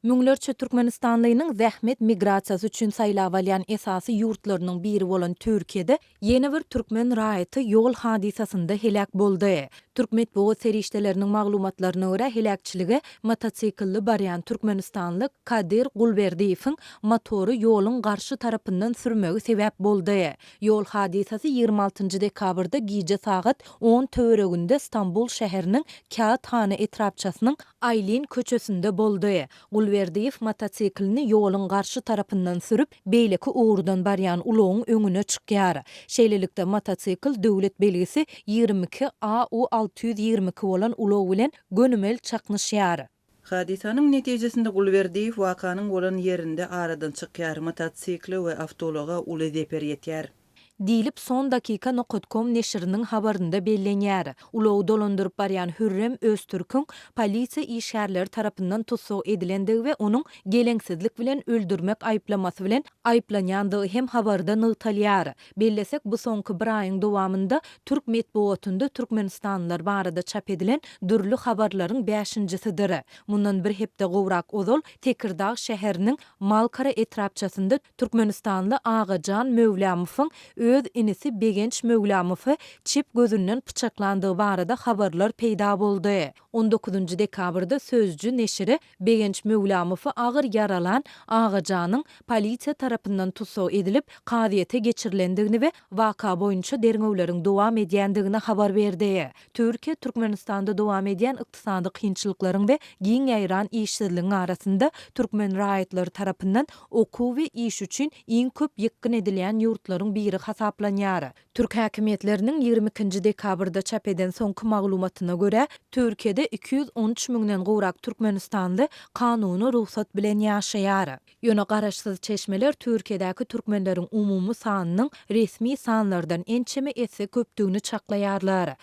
Müňlerçe Türkmenistanlynyň zähmet migrasiýasy üçin saýlap alýan esasy ýurtlarynyň biri bolan Türkiýede ýene bir türkmen raýaty ýol hadisasynda helak boldy. Türkmet bu serişdeleriniň maglumatlaryna görä helakçylygy mototsiklli barýan Türkmenistanlyk Kadir Gulberdiýewiň motory ýoluň garşy tarapyndan sürmegi sebäp boldy. Ýol hadisasy 26 dekabrda giýje sagat 10 töwereginde Istanbul şäheriniň Kağıthane etrapçasynyň Aylin köçesinde boldy. Gulberdiýew mototsiklini ýoluň garşy tarapyndan sürüp beýleki uğurdan barýan ulogyň öňüne çykýar. Şeýlelikde mototsikl döwlet belgisi 22 AU 622 bolan ulog bilen gönümel çaknyşýar. Hadisanyň netijesinde Gulberdiýew wakanyň bolan ýerinde aradan çykýar, mototsikli we awtologa uly zeper ýetýär. Diýilip son dakika nokot.com neşriniň habarynda bellenýär. Ulogy dolandyryp barýan Hürrem Öztürk'üň polisiýa işgärleri tarapyndan tutsag edilendigi we onuň geleňsizlik bilen öldürmek aýplamasy bilen aýplanýandygy hem habarda nytalýar. Bellesek bu soňky bir aýyň dowamında Türk medeniýetinde Türkmenistanlylar barada çap edilen dürli habarlaryň 5-njisidir. Mundan bir hepde gowrak ozal Tekirdağ şäheriniň Malkara etrapçasynda Türkmenistanly Agajan Mevlamowyň öz inisi Begenç Mevlamowy çip gözünden pyçaklandygy barada habarlar peýda boldy. 19 dekabrda Sözcü neşri Begenç Mevlamowy agyr yaralan Agajanyň polisiýa tarapyndan tutsag edilip kaziýete geçirilendigini we waka boýunça derňewleriň dowam edýändigini habar berdi. Türkiýe Türkmenistanda dowam edýän ykdysady kynçylyklaryň we giň ýaýran işsizligiň arasynda türkmen raýatlary tarapyndan okuw we iş üçin iň köp ýekgin edilýän ýurtlaryň biri hasaplanýar. Türk häkimetleriniň 22 dekabrda çap eden soňky maglumatyna görä, Türkiýede 213 miňden gowrak Türkmenistanly kanuny ruhsat bilen ýaşaýar. Ýöne garaşsyz çeşmeler Türkiýedäki türkmenleriň umumy sanynyň resmi sanlardan ençeme etse köpdigini çaklaýarlar.